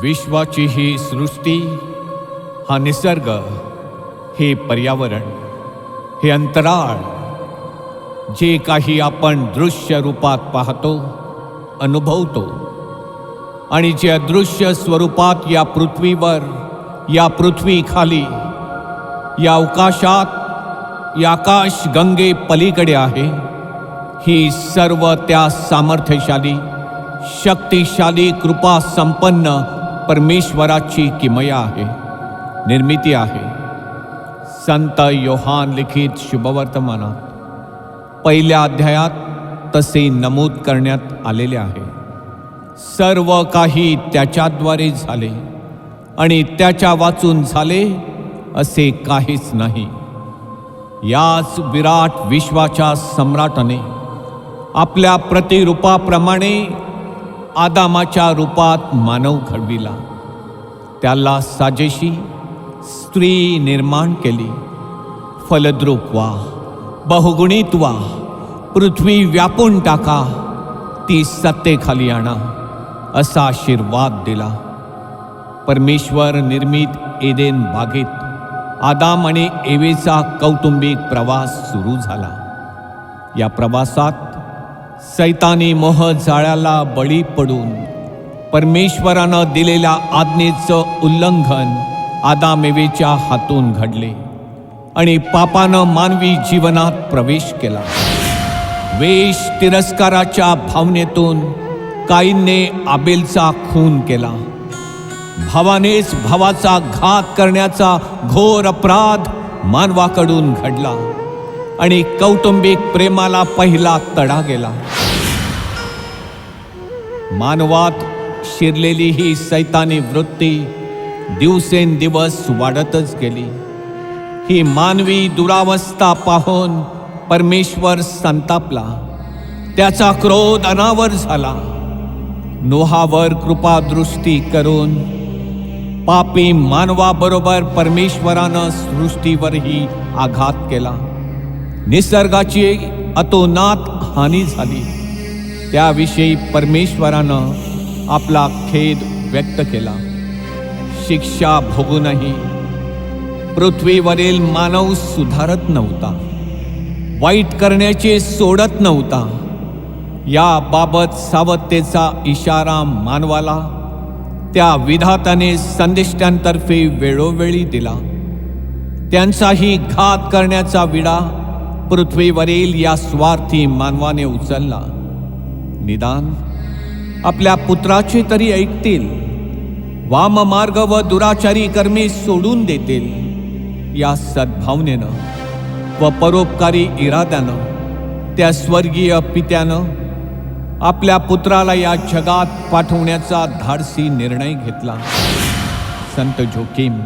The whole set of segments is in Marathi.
विश्वाची ही सृष्टी, हा निसर्ग, हे पर्यावरण, हे अंतराळ, जे काही आपण दृश्य रूपात पाहतो, अनुभवतो आणि जे अदृश्य स्वरूपात या पृथ्वीवर, या पृथ्वीखाली, या अवकाशात, या आकाश गंगे पलीकडे आहे, ही सर्व त्या सामर्थ्यशाली, शक्तिशाली, कृपा संपन्न परमेश्वराची किमया आहे, निर्मिती आहे. संत योहान लिखित शुभवर्तमानात पहिल्या अध्यायात तसे नमूद करण्यात आलेले आहे. सर्व काही त्याच्याद्वारे झाले आणि त्याच्या वाचून झाले असे काहीच नाही. याच विराट विश्वाच्या सम्राटाने आपल्या प्रतिरूपाप्रमाणे आदामाच्या रूपात मानव घडविला. त्याला साजेशी स्त्री निर्माण केली. फलद्रूप व्हा, बहुगुणित व्हा, पृथ्वी व्यापून टाका, ती सत्तेखाली आणा, असा आशीर्वाद दिला. परमेश्वर निर्मित एदेन बागेत आदाम आणि एवेचा कौटुंबिक प्रवास सुरू झाला. या प्रवासात सैतानी मोह जाळ्याला बळी पडून परमेश्वरानं दिलेल्या आज्ञेचं उल्लंघन आदाम एवेच्या हातून घडले आणि पापानं मानवी जीवनात प्रवेश केला. वेश तिरस्काराच्या भावनेतून काईनने आबेलचा खून केला. भावानेच भावाचा घात करण्याचा घोर अपराध मानवाकडून घडला आणि कौटुंबिक प्रेमाला पहिला तडा गेला. मानवात शिरलेली ही सैतानी वृत्ती दिवसेंदिवस वाढतच गेली. ही मानवी दुरावस्था पाहून परमेश्वर संतापला. त्याचा क्रोध अनावर झाला. नोहावर कृपादृष्टी करून पापी मानवाबरोबर परमेश्वरानं सृष्टीवरही आघात केला. निसर्गाची अतोनात हानी झाली. त्याविषयी परमेश्वरानं आपला खेद व्यक्त केला. शिक्षा भोगूनही पृथ्वीवरील मानव सुधारत नव्हता, वाईट करण्याचे सोडत नव्हता. याबाबत सावधतेचा इशारा मानवाला त्या विधात्याने संदेष्ट्यांतर्फे वेळोवेळी दिला. त्यांचाही घात करण्याचा विडा पृथ्वीवरील या स्वार्थी मानवाने उचलला. निदान आपल्या पुत्राचे तरी ऐकतील, वाममार्ग व दुराचारी कर्मे सोडून देतील, या सद्भावनेनं व परोपकारी इराद्यानं त्या स्वर्गीय पित्यानं आपल्या पुत्राला या जगात पाठवण्याचा धाडसी निर्णय घेतला. संत जोकीम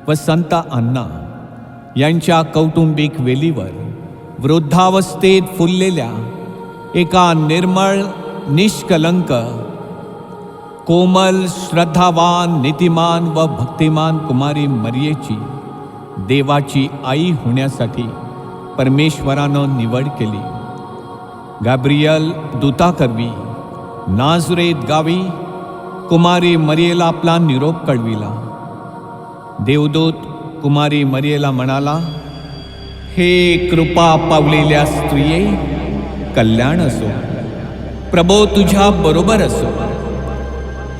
व संत अण्णा यांच्या कौटुंबिक वेलीवर वृद्धावस्थेत फुललेल्या एका निर्मळ, निष्कलंक, कोमल, श्रद्धावान, नीतिमान व भक्तिमान कुमारी मरियेची देवाची आई होण्यासाठी परमेश्वरानं निवड केली. गॅब्रियल दूताकरवी नाझरेत गावी कुमारी मरियेला आपला निरोप कळविला. देवदूत कुमारी मरियेला म्हणाला, हे कृपा पावलेल्या स्त्रिये, कल्याण असो, प्रभो तुझ्या बरोबर असो.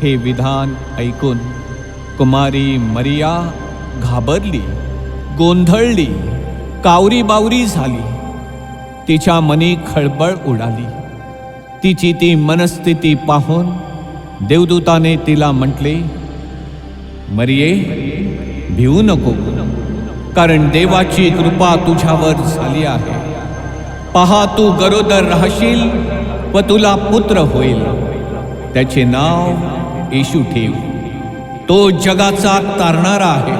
हे विधान ऐकून कुमारी मरिया घाबरली, गोंधळली, कावरी बावरी झाली. तिच्या मनी खळबळ उडाली. तिची ती मनस्थिती पाहून देवदूताने तिला म्हटले, मरिये, भिवू नको, कारण देवाची कृपा तुझ्यावर झाली आहे. पहा, तू गरोदर राहशील व तुला पुत्र होईल. त्याचे नाव येशू ठेव. तो जगाचा तारणारा आहे,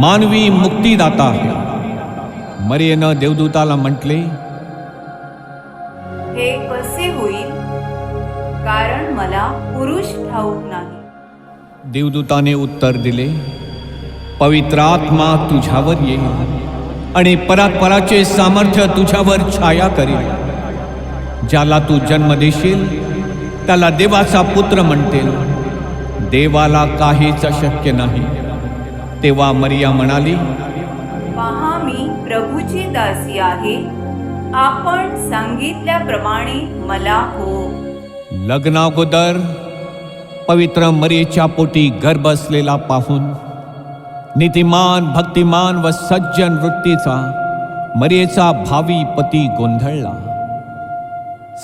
मानवी मुक्तीदाता आहे. मरियेनं देवदूताला म्हटले, हे कसे होईल, कारण मला पुरुष ठाऊक नाही. देवदूताने उत्तर दिले, पवित्र आत्मा तुझ्यावर येईल आणि परात्पराचे सामर्थ्य तुझ्यावर छाया करेल. ज्याला तू जन्म देशील त्याला देवाचा पुत्र म्हणतील. देवाला काहीच अशक्य नाही. तेव्हा मरिया म्हणाली, पहा, मी प्रभूची दासी आहे. आपण सांगितल्याप्रमाणे मला हो. लग्नाअगोदर पवित्र मरियेच्या पोटी गर्भ असलेला पाहून नीतिमान, भक्तिमान व सज्जन वृत्तीचा मरियेचा भावी पती गोंधळला.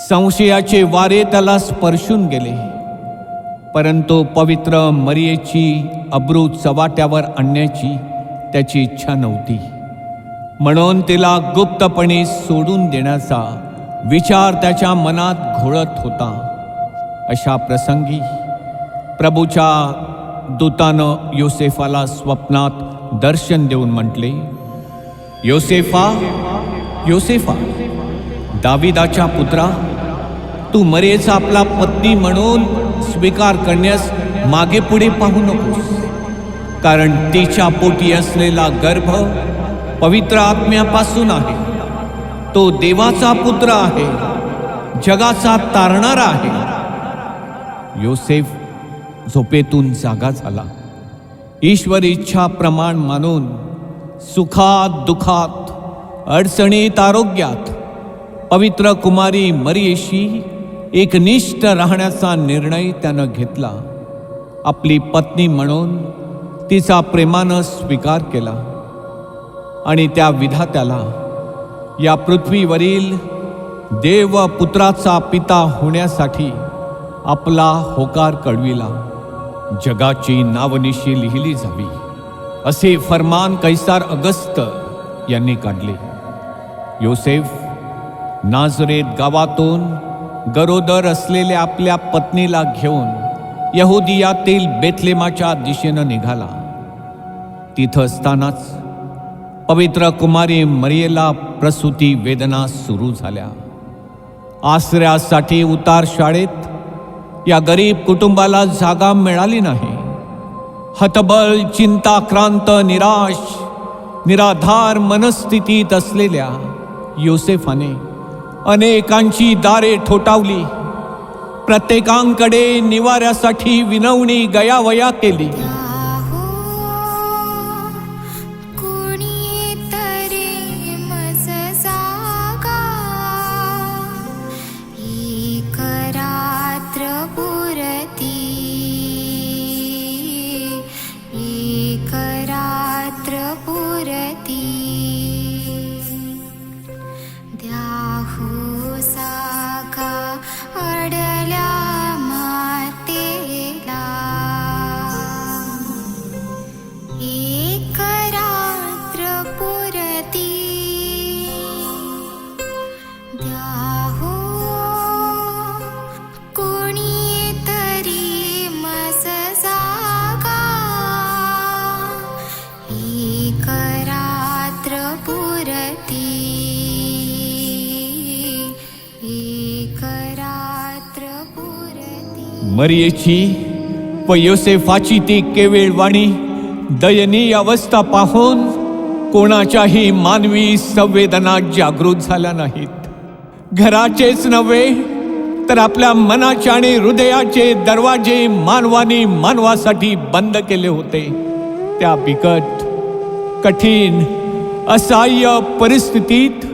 संशयाचे वारे त्याला स्पर्शून गेले, परंतु पवित्र मरियेची अब्रू चव्हाट्यावर आणण्याची त्याची इच्छा नव्हती. म्हणून तिला गुप्तपणे सोडून देण्याचा विचार त्याच्या मनात घोळत होता. अशा प्रसंगी प्रभूच्या दूतानं योसेफाला स्वप्नात दर्शन देऊन म्हटले, योसेफा, योसेफा, दाविदाच्या पुत्रा, तू मरियेचा आपला पत्नी म्हणून स्वीकार करण्यास मागे पुढे पाहू नकोस, कारण तिच्या पोटी असलेला गर्भ पवित्र आत्म्यापासून आहे. तो देवाचा पुत्र आहे, जगाचा तारणारा आहे. योसेफ झोपेतून जागा झाला. ईश्वरी इच्छा प्रमाण मानून सुखात, दुखात, अडचणीत, आरोग्यात पवित्र कुमारी मरियेशी एकनिष्ठ राहण्याचा निर्णय त्यानं घेतला. आपली पत्नी म्हणून तिचा प्रेमानं स्वीकार केला आणि त्या विधात्याला या पृथ्वीवरील देव पुत्राचा पिता होण्यासाठी आपला होकार कळविला. जगाची नावनिशी लिहिली जावी असे फरमान कैसार अगस्त यांनी काढले. योसेफ नाझरेत गावातून गरोदर असलेल्या आपल्या पत्नीला घेऊन यहुदियातील बेथलेमाच्या दिशेनं निघाला. तिथं असतानाच पवित्र कुमारी मरियेला प्रसूती वेदना सुरू झाल्या. आश्रयासाठी उतार शाळेत या गरीब कुटुंबाला जागा मिळाली नाही. हतबल, चिंताक्रांत, निराश, निराधार मनस्थितीत असलेल्या योसेफाने अनेकांची दारे ठोठावली. प्रत्येकांकडे निवाऱ्यासाठी विनवणी गयावया केली. मरियेची व योसेफाची ती केविळवाणी दयनीय अवस्था पाहून कोणाच्याही मानवी संवेदना जागृत झाल्या नाहीत. घराचेच नव्हे तर आपल्या मनाचे आणि हृदयाचे दरवाजे मानवानी मानवासाठी बंद केले होते. त्या बिकट, कठीण, असहाय्य परिस्थितीत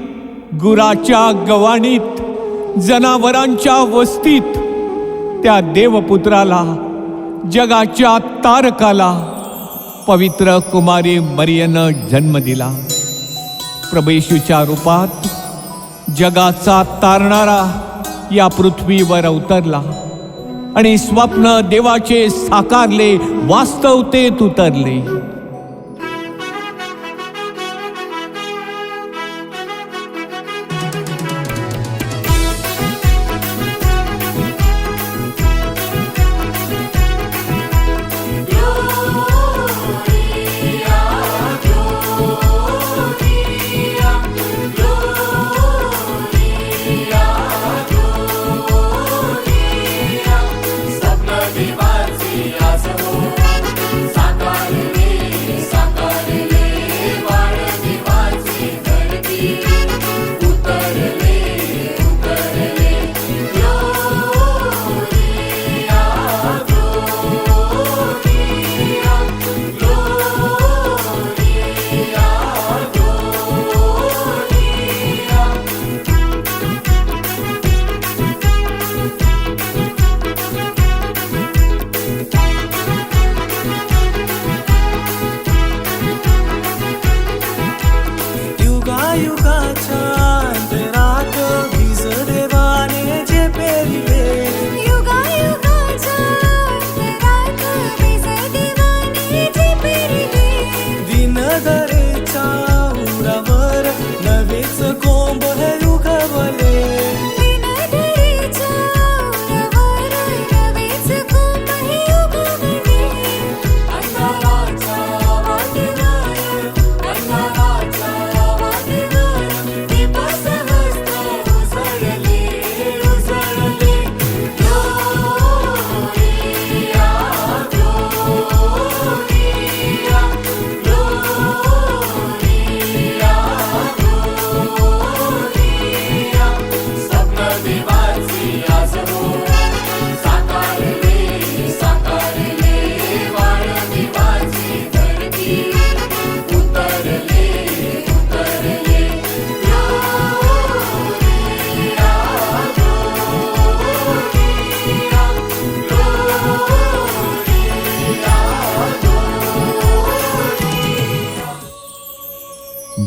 गुराच्या गवाणीत, जनावरांच्या वस्तीत त्या देवपुत्राला, जगाच्या तारकाला पवित्र कुमारी मरियेनं जन्म दिला. प्रभू येशूच्या रूपात जगाचा तारणारा या पृथ्वीवर अवतरला आणि स्वप्न देवाचे साकारले, वास्तवतेत उतरले. साकार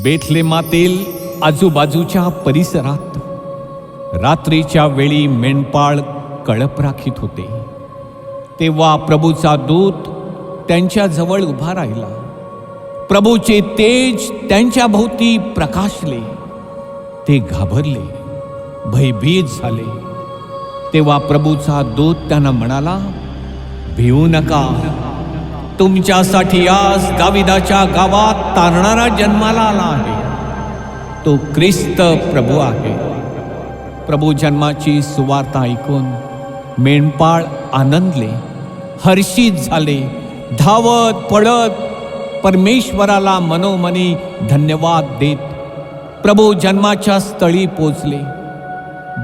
बेथलेमातील आजूबाजूच्या परिसरात रात्रीच्या वेळी मेंढपाळ कळप राखीत होते. तेव्हा प्रभूचा दूत त्यांच्या जवळ उभा राहिला. प्रभूचे तेज त्यांच्या भोवती प्रकाशले. ते घाबरले, भयभीत झाले. तेव्हा प्रभूचा दूत त्यांना म्हणाला, भिवू नका. तुमच्यासाठी आज दाविदाच्या गावात तारणारा जन्माला आला आहे. तो ख्रिस्त प्रभू आहे. प्रभू जन्माची सुवार्ता ऐकून मेंढपाळ आनंदले, हर्षित झाले. धावत पडत परमेश्वराला मनोमनी धन्यवाद देत प्रभू जन्माच्या स्थळी पोचले.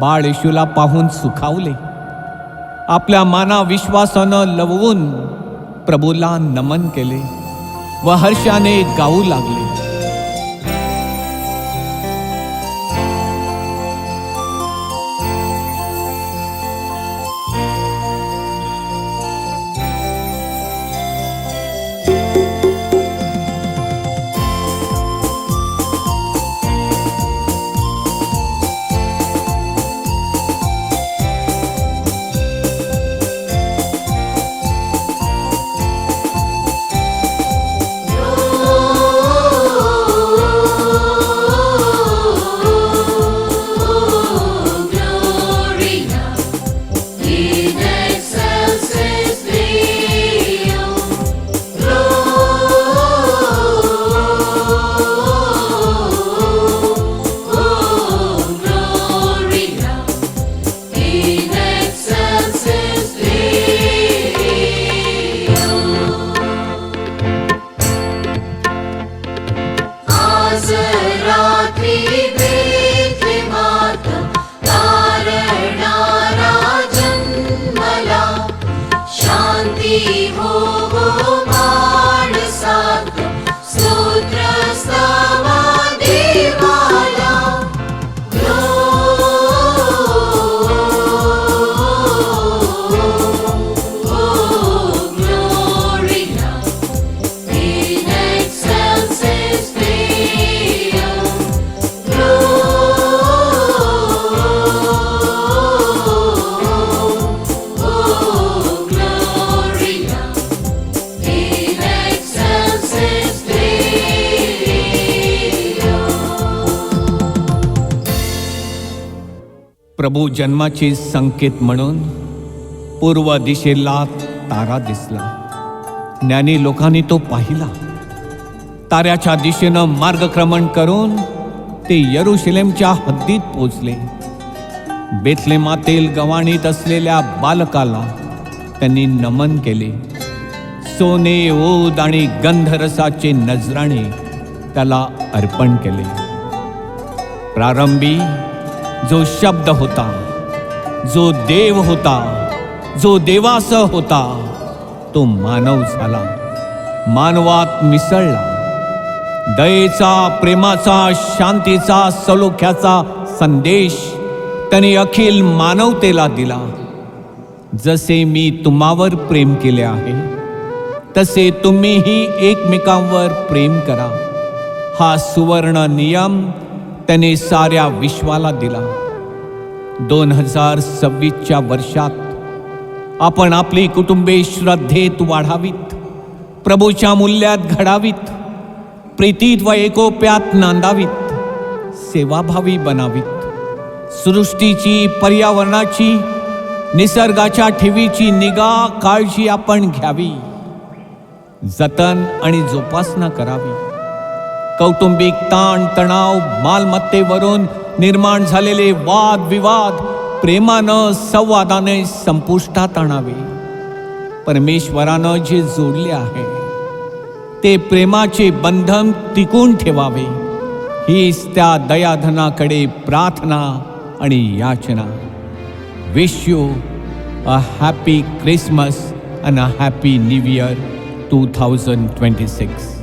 बाळ येशूला पाहून सुखावले. आपल्या माना विश्वासानं लवून प्रभूला नमन केले व हर्षाने गाऊ लागले. प्रभू जन्माचे संकेत म्हणून पूर्व दिशेला तारा दिसला. ज्ञानी लोकांनी तो पाहिला. ताऱ्याच्या दिशेनं मार्गक्रमण करून ते यरुशलेमच्या हद्दीत पोचले. बेथलेमातील गव्हाणीत असलेल्या बालकाला त्यांनी नमन केले. सोने, ओद आणि गंधरसाचे नजराणे त्याला अर्पण केले. प्रारंभी जो शब्द होता, जो देव होता, जो देवासह होता, तो मानव झाला, मानवात मिसळला. दयेचा, प्रेमाचा, शांतीचा, सलोख्याचा संदेश त्याने अखिल मानवतेला दिला. जसे मी तुम्हावर प्रेम केले आहे तसे तुम्हीही एकमेकांवर प्रेम करा. हा सुवर्ण नियम त्याने साऱ्या विश्वाला दिला. 2026च्या वर्षात आपण आपली कुटुंबे श्रद्धेत वाढावीत, प्रभूच्या मूल्यात घडावीत, प्रीतीत व एकोप्यात नांदावीत, सेवाभावी बनावीत. सृष्टीची, पर्यावरणाची, निसर्गाच्या ठेवीची निगा, काळजी आपण घ्यावी, जतन आणि जोपासना करावी. कौटुंबिक ताण तणाव, मालमत्तेवरून निर्माण झालेले वाद विवाद प्रेमानं, संवादाने संपुष्टात आणावे. परमेश्वरानं जे जोडले आहे ते प्रेमाचे बंधन टिकून ठेवावे. हीच त्या दयाधनाकडे प्रार्थना आणि याचना. Wish you a happy Christmas and a happy new year 2026.